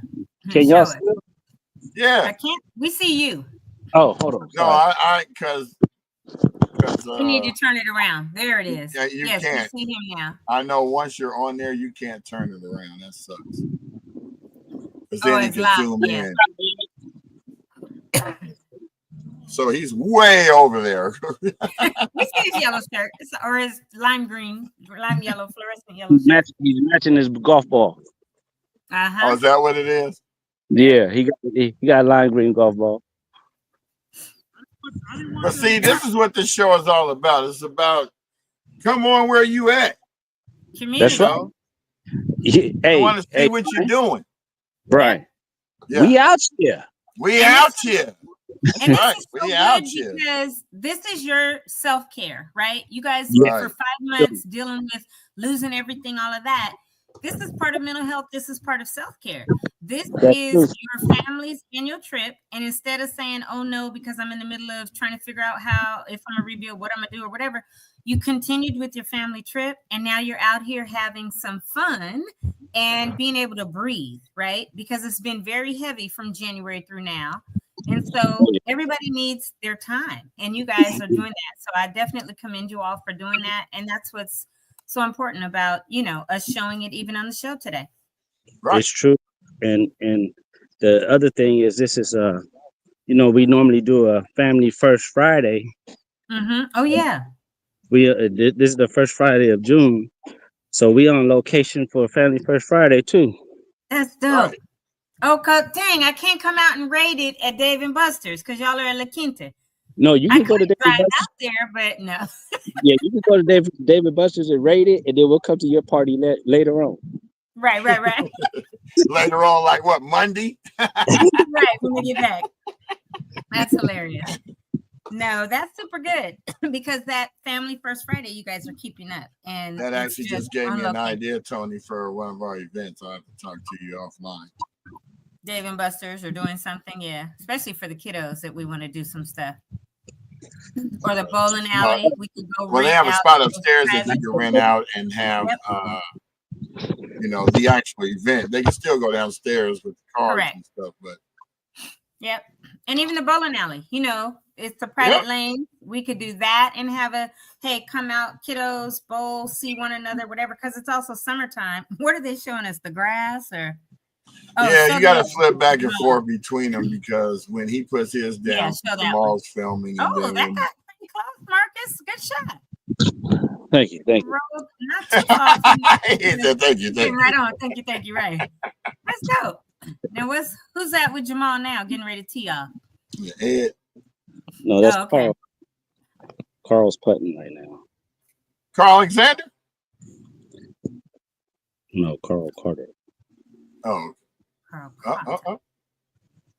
Can y'all Show see it. it? Yeah. I can't. We see you. Oh, hold on. No, Sorry. because We need to turn it around. There it is. yeah, you yes, can't. we see him now. I know once you're on there, you can't turn it around. That sucks. Because Oh, then you it's can live, zoom yeah. in. So he's way over there. We see his yellow shirt, or his lime green, lime yellow, fluorescent yellow He's shirt. matching his golf ball. Oh, is that what it is? Yeah, he got a lime green golf ball. But see, this is what this show is all about. It's about come on where you at. Community. That's right. I want to see what you're doing. Brian. Yeah. We out here. We out here. And this Right, is so we good out here. because this is your self-care, right? You guys Right. for 5 months dealing with losing everything, all of that. This is part of mental health. This is part of self-care. This is your family's annual trip. And instead of saying, oh no, because I'm in the middle of trying to figure out how, if I'm gonna rebuild, what I'm gonna do or whatever, you continued with your family trip. And now you're out here having some fun and being able to breathe, right? Because it's been very heavy from January through now. And so everybody needs their time, and you guys are doing that. So I definitely commend you all for doing that. And that's what's so important about, us showing it even on the show today. Right. It's true. And the other thing is this is we normally do a Family First Friday. Mm-hmm. Oh yeah. We this is the first Friday of June. So we on location for Family First Friday too. That's dope. Right. Oh, dang, I can't come out and rate it at Dave and Buster's because y'all are at La Quinta. No, you I can go to could David drive Buster's. out there, but no. Yeah, you can go to David Buster's and rate it, and then we'll come to your party later on. Right. Later on, like what, Monday? Right, when we get back. That's hilarious. No, that's super good because that Family First Friday, you guys are keeping up. And That it's actually just gave me an unlocking. idea, Tony, for one of our events. I'll have to talk to you offline. Dave and Buster's are doing something, yeah, especially for the kiddos that we want to do some stuff. Or the bowling alley, we could go. Well, they have a spot upstairs that you can rent out and have, the actual event. They can still go downstairs with the cars and stuff, but. Yep, and even the bowling alley, it's a private lane. We could do that and have come out, kiddos, bowl, see one another, whatever. Because it's also summertime. What are they showing us? The grass or? Oh, yeah, you got to flip back and forth between them because when he puts his down, Jamal's filming. And that got pretty close, Marcus. Good shot. Thank you. Not too far. Thank you. Right on. Thank you. Right. That's dope. Now, who's that with Jamal now? Getting ready to tee off. Yeah, Ed. No, that's Carl. Carl's putting right now. Carl Alexander? No, Carl Carter. Oh. Carl Carter.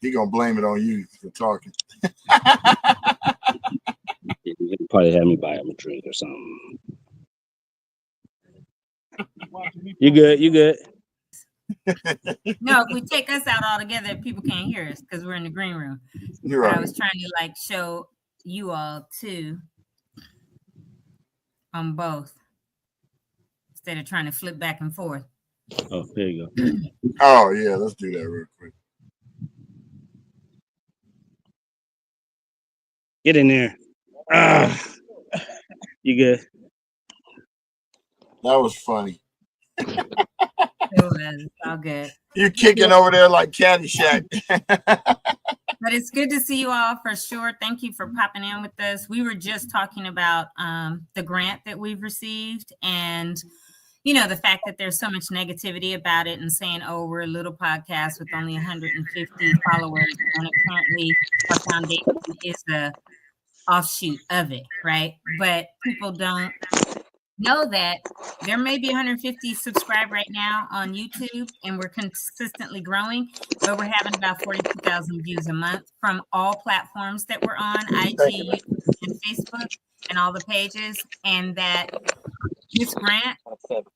He gonna blame it on you for talking. You probably have me buy him a drink or something. You good. No, if we take us out all together, people can't hear us because we're in the green room. You're right. I was trying to show you all too on both instead of trying to flip back and forth. Oh, there you go. Oh yeah, let's do that real quick. Get in there. You good? That was funny. It was all good. You're kicking over there like Caddyshack. But it's good to see you all for sure. Thank you for popping in with us. We were just talking about the grant that we've received and, the fact that there's so much negativity about it and saying, oh, we're a little podcast with only 150 followers. And apparently our foundation is the offshoot of it, right? But people don't know that there may be 150 subscribed right now on YouTube, and we're consistently growing, but we're having about 42,000 views a month from all platforms that we're on, IG, YouTube, and Facebook, and all the pages, and that this grant,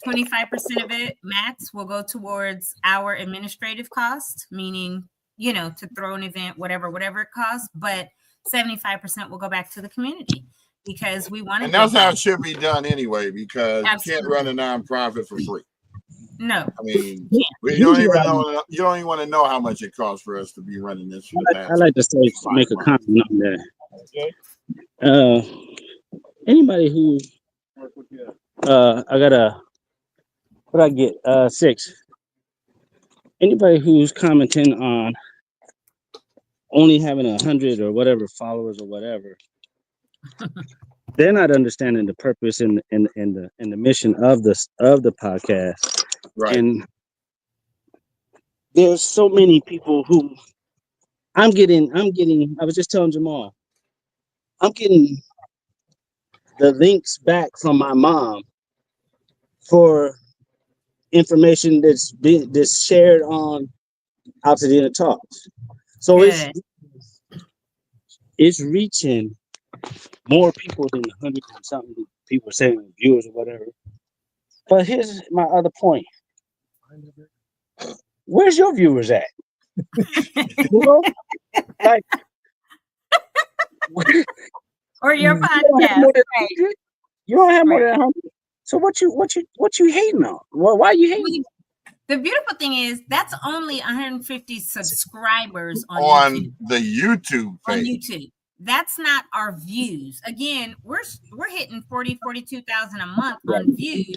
25% of it, max, will go towards our administrative costs, meaning, to throw an event, whatever it costs, but 75% will go back to the community. Because we want to, and that's how it should be done anyway. Because you can't run a nonprofit for free. No. I mean, Yeah. we don't even know. You don't even want to know how much it costs for us to be running this for the I past like to say, 5 make a months. comment on that. Anybody who, I got what I get, 6. Anybody who's commenting on only having 100 or whatever followers or whatever, they're not understanding the purpose and the mission of the podcast. Right. And there's so many people who I'm getting. I was just telling Jamal, I'm getting the links back from my mom for information that's shared on AltadenaTalks. So Good. it's reaching more people than 100 and something people saying viewers or whatever. But here's my other point. Where's your viewers at? You know, like Or your you don't have podcast. more than Right. 100. You don't have more Right. than 100. So what you hating on? Well, why are you hating? The beautiful thing is that's only 150 subscribers on YouTube. The YouTube On page. YouTube. That's not our views. Again, we're hitting 42,000 a month on views.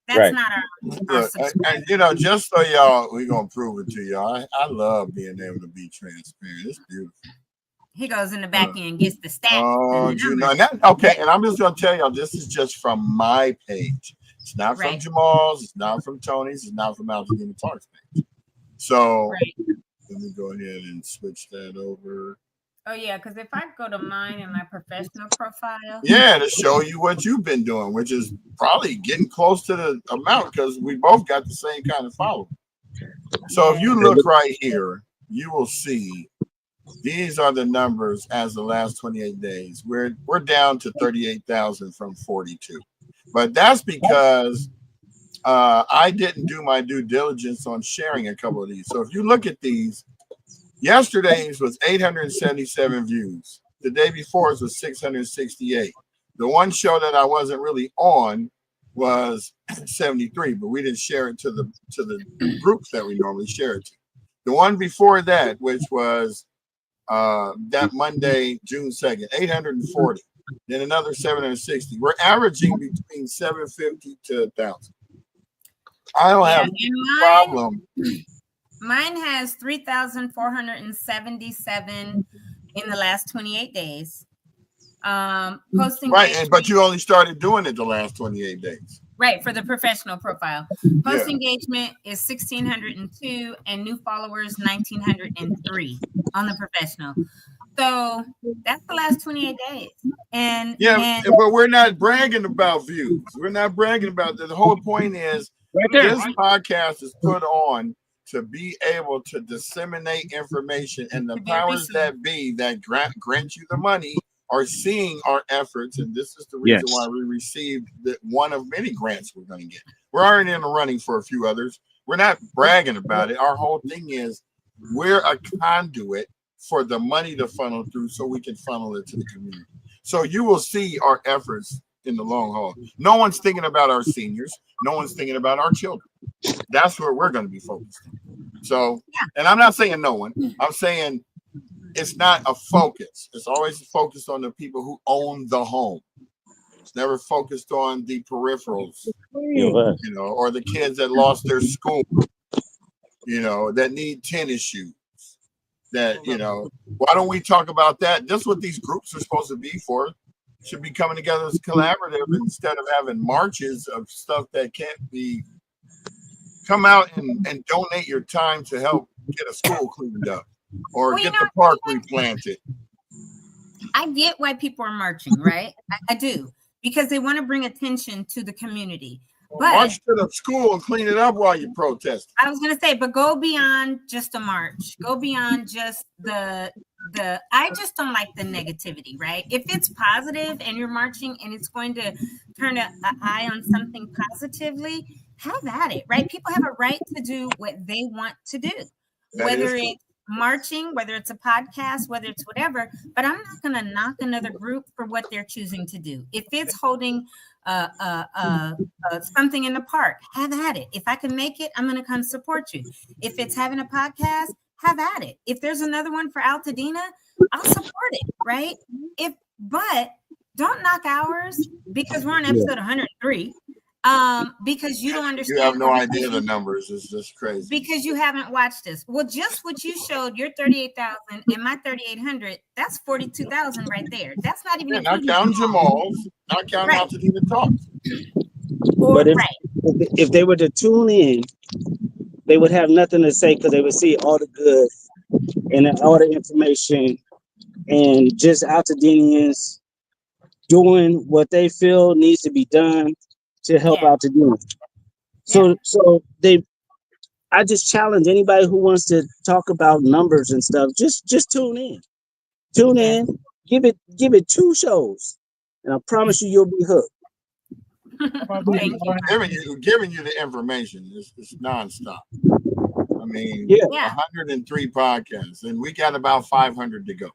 That's Right. not our Look, subscribers. and just so y'all, we're gonna prove it to y'all. I love being able to be transparent. It's beautiful. He goes in the back end, gets the stats. Oh, and the you know, numbers. and okay. And I'm just gonna tell y'all, this is just from my page. It's not from Right. Jamal's. It's not from Tony's. It's not from AltadenaTalks page. So Right. let me go ahead and switch that over. Oh yeah, because if I go to mine and my professional profile, Yeah, to show you what you've been doing, which is probably getting close to the amount because we both got the same kind of following. So if you look right here, you will see these are the numbers as the last 28 days. We're down to 38,000 from 42. But that's because I didn't do my due diligence on sharing a couple of these. So if you look at these, yesterday's was 877 views. The day before's was 668. The one show that I wasn't really on was 73, but we didn't share it to the groups that we normally share it to. The one before that, which was that Monday, June 2nd, 840. Then another 760. We're averaging between 750 to 1,000. I don't have any problem. Mine has 3,477 in the last 28 days. Posting Right, but you only started doing it the last 28 days. Right, for the professional profile. Post engagement is 1,602 and new followers 1,903 on the professional. So that's the last 28 days. And but we're not bragging about views. We're not bragging about that. The whole point is this podcast is put on to be able to disseminate information, and the powers that be that grant you the money are seeing our efforts, and this is the reason why we received one of many grants we're going to get. We're already in the running for a few others. We're not bragging about it. Our whole thing is we're a conduit for the money to funnel through so we can funnel it to the community. So you will see our efforts in the long haul. No one's thinking about our seniors. No one's thinking about our children. That's where we're going to be focused on. So, and I'm not saying no one. I'm saying it's not a focus. It's always focused on the people who own the home. It's never focused on the peripherals, you know, or the kids that lost their school, you know, that need tennis shoes. That, you know, why don't we talk about that? That's what these groups are supposed to be for. Should be coming together as collaborative instead of having marches of stuff that can't be. Come out and donate your time to help get a school cleaned up or get the park replanted. I get why people are marching, right? I do, because they want to bring attention to the community. But march to the school and clean it up while you protest. I was going to say, but go beyond just a march. Go beyond just the. I just don't like the negativity, right? If it's positive and you're marching and it's going to turn an eye on something positively, have at it, right? People have a right to do what they want to do, whether it's marching, whether it's a podcast, whether it's whatever, but I'm not going to knock another group for what they're choosing to do. If it's holding something in the park, have at it. If I can make it, I'm going to come support you. If it's having a podcast, have at it. If there's another one for Altadena, I'll support it, right? But don't knock ours because we're on episode 103. Because you don't understand. You have no idea the numbers. It's just crazy. Because you haven't watched this. Well, just what you showed, your 38,000 and my 3,800, that's 42,000 right there. That's not even not counting Jamal's, not counting AltadenaTalks. But if they were to tune in, they would have nothing to say because they would see all the good and all the information and just Altadenians doing what they feel needs to be done to help out to do it. So I just challenge anybody who wants to talk about numbers and stuff, just tune in. Tune in, give it 2 shows, and I promise you'll be hooked. Giving you the information is nonstop. I mean, 103 podcasts, and we got about 500 to go.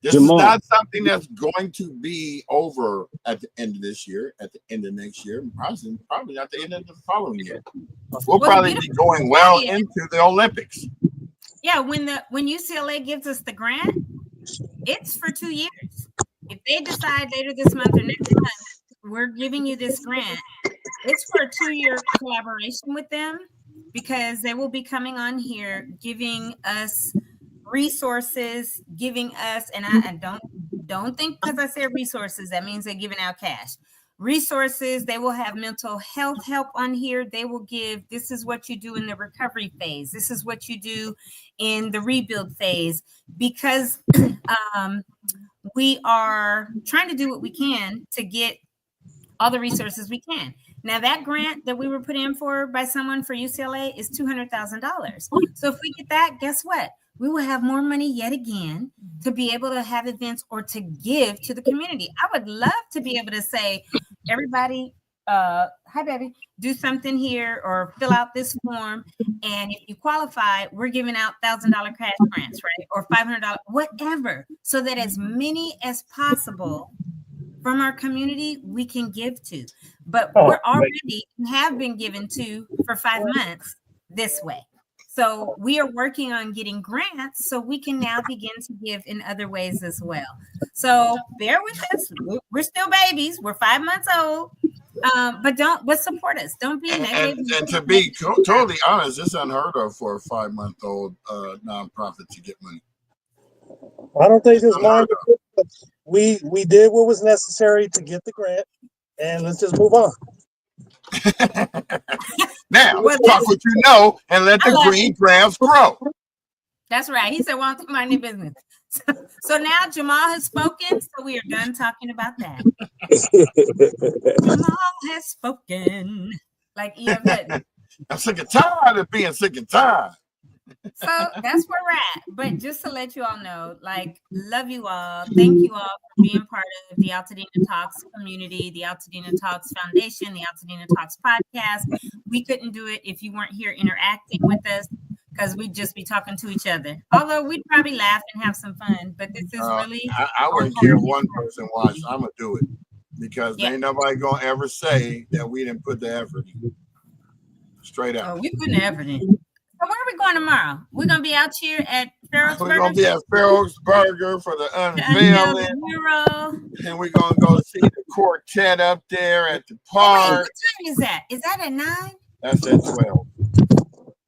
This Jamal. Is not something that's going to be over at the end of this year, at the end of next year, probably at the end of the following year. We'll probably be going well into the Olympics. Yeah, when UCLA gives us the grant, it's for 2 years. If they decide later this month or next month, we're giving you this grant, it's for a 2-year collaboration with them because they will be coming on here giving us resources, giving us, and I don't think because I said resources that means they're giving out cash. Resources, they will have mental health help on here. They will give, this is what you do in the recovery phase. This is what you do in the rebuild phase, because we are trying to do what we can to get all the resources we can. Now, that grant that we were put in for by someone for UCLA is $200,000. So if we get that, guess what? We will have more money yet again to be able to have events or to give to the community. I would love to be able to say, everybody, hi, baby, do something here or fill out this form. And if you qualify, we're giving out $1,000 cash grants, right? Or $500, whatever, so that as many as possible from our community we can give to. But we're already have been given to for 5 months this way. So we are working on getting grants so we can now begin to give in other ways as well. So bear with us. We're still babies. We're 5 months old. But support us. Don't be negative. And to be totally honest, it's unheard of for a 5-month-old nonprofit to get money. I don't think it's mine. We did what was necessary to get the grant, and let's just move on. Now, let's talk what you know and let the green grass grow. That's right. He said, well, I'm mind your business. So now Jamal has spoken, so we are done talking about that. Jamal has spoken. Like E103. I'm sick and tired of being sick and tired. So that's where we're at. But just to let you all know, like, love you all. Thank you all for being part of the AltadenaTalks community, the AltadenaTalks Foundation, the AltadenaTalks podcast. We couldn't do it if you weren't here interacting with us, because we'd just be talking to each other. Although we'd probably laugh and have some fun, but this is really... I wouldn't care if one person watched. I'm going to do it, because ain't nobody going to ever say that we didn't put the effort in. Straight up. Oh, we put the effort in. So where are we going tomorrow? We're going to be out here at Farrell's Burger. We're going to be at Farrell's Burger for the unveiling. And we're going to go see the quartet up there at the park. Wait, what time is that? Is that at 9? That's at 12.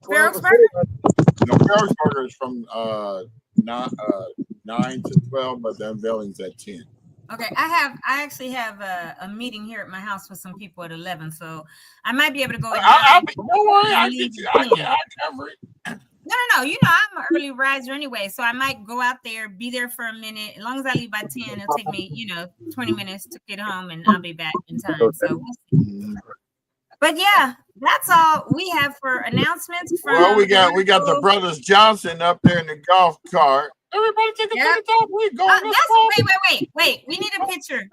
Farrell's Burger? No, Farrell's Burger is from 9 to 12, but the unveiling's at 10. Okay, I actually have a meeting here at my house with some people at 11, so I might be able to go. Don't worry, I'll cover it. No. You know, I'm an early riser anyway, so I might go out there, be there for a minute. As long as I leave by 10, it'll take me, 20 minutes to get home, and I'll be back in time. So we'll see. But yeah, that's all we have for announcements. Well, we got the brothers Johnson up there in the golf cart. Everybody take a picture. We're going wait. We need a picture.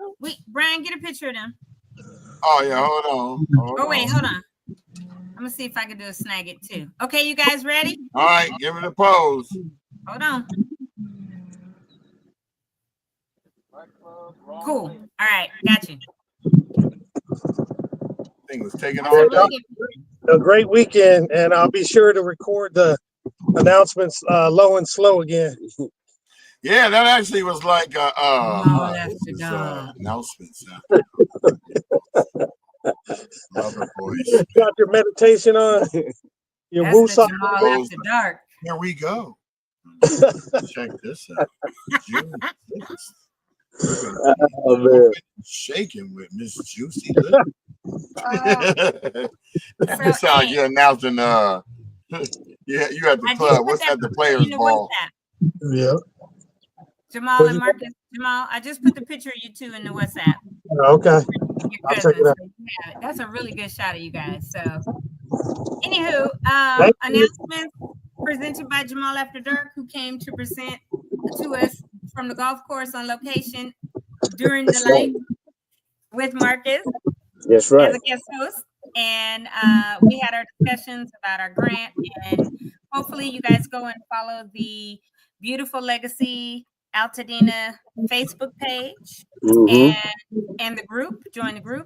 Brian, get a picture of them. Oh yeah, hold on. Hold on. I'm gonna see if I can do a snag it too. Okay, you guys ready? All right, give it a pose. Hold on. Cool. All right, got you. Thing was taking That's a all really day. good. A great weekend, and I'll be sure to record the announcements low and slow again. Yeah, that actually was like Jamal this after is, dark. announcements. Other voice. Got your meditation on. Your That's the woosah. Jamal Goes- after dark. Here we go. Check this out. June 6th. We're gonna be Oh, man. moving and shaking with Miss Juicy Lily. That sounds like you're announcing you at the I just club. put What's that at the picture players in the ball? WhatsApp. Yeah. Jamal What'd and you- Marcus. Jamal, I just put the picture of you two in the WhatsApp. Okay. Your I'll check cousins. it out. So you have it. That's a really good shot of you guys. So, anywho, Thank you. announcements presented by Jamal After Dark, who came to present to us from the golf course on location during the light with Marcus That's right. as a guest host. And we had our discussions about our grant. And hopefully, you guys go and follow the Beautiful Legacy Altadena Facebook page Mhm. and the group, join the group,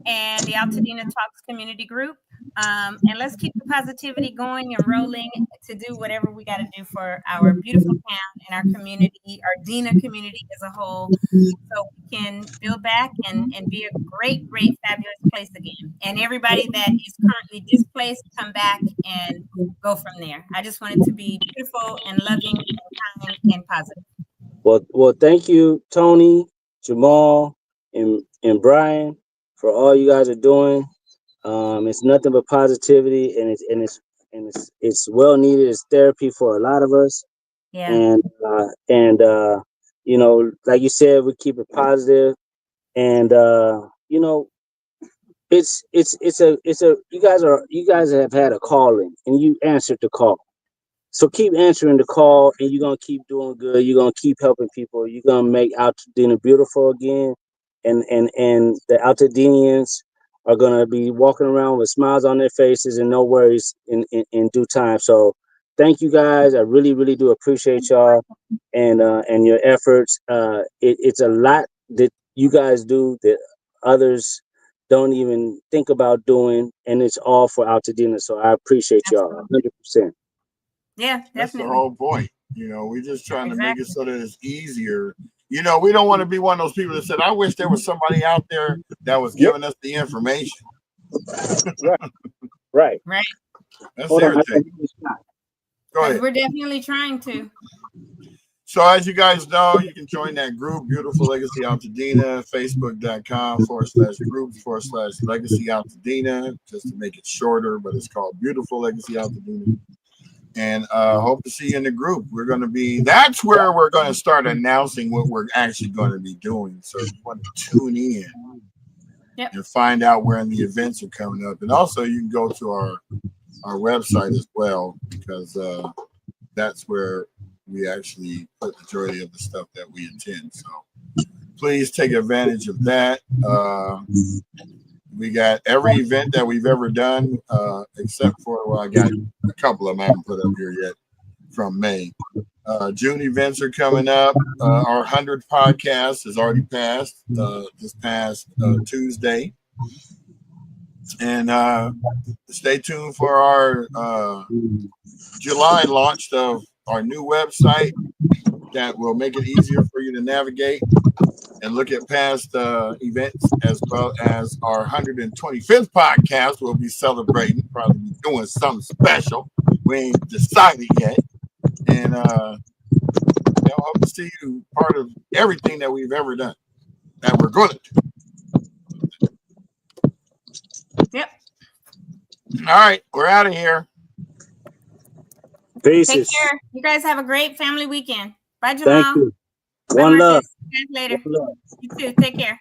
and the AltadenaTalks community group. And let's keep the positivity going and rolling to do whatever we got to do for our beautiful town and our community, our Dena community as a whole, so we can build back and be a great, great, fabulous place again. And everybody that is currently displaced, come back and go from there. I just want it to be beautiful and loving and kind and positive. Well, thank you, Tony, Jamal, and Brian, for all you guys are doing. It's nothing but positivity, and it's well needed. It's therapy for a lot of us, Yeah. and you know, like you said, we keep it positive, and you know, it's a you guys have had a calling, and you answered the call. So keep answering the call, and you're gonna keep doing good. You're gonna keep helping people. You're gonna make Altadena beautiful again, and the Altadenians are gonna be walking around with smiles on their faces and no worries in due time. So thank you guys. I really, really do appreciate y'all and your efforts. It's a lot that you guys do that others don't even think about doing, and it's all for Altadena. So I appreciate y'all 100%. Yeah, That's the definitely. whole point. You know, we're just trying to make it Exactly. so that it's easier. You know, we don't want to be one of those people that said, I wish there was somebody out there that was giving us the information. Right. Right. That's Hold on. irritating. Go ahead. We're definitely trying to. So as you guys know, you can join that group, Beautiful Legacy Altadena, facebook.com/groups/Legacy Altadena, just to make it shorter, but it's called Beautiful Legacy Altadena. And hope to see you in the group. That's where we're going to start announcing what we're actually going to be doing. So if you want to tune in and find out when the events are coming up. And also you can go to our website as well, because that's where we actually put the majority of the stuff that we attend. So please take advantage of that. We got every event that we've ever done, except for, well, I got a couple of them I haven't put up here yet from May. June events are coming up. Our 100th podcast has already passed this past Tuesday. And stay tuned for our July launch of our new website that will make it easier for you to navigate and look at past events, as well as our 125th podcast. We'll be celebrating, probably be doing something special. We ain't decided yet. And hope to see you part of everything that we've ever done, that we're going to do. Yep. All right, we're out of here. Peace. Take care. You guys have a great family weekend. Bye, Jamal. Thank you. Bye, One love. Marcus. See you guys later. One love. You too. Take care.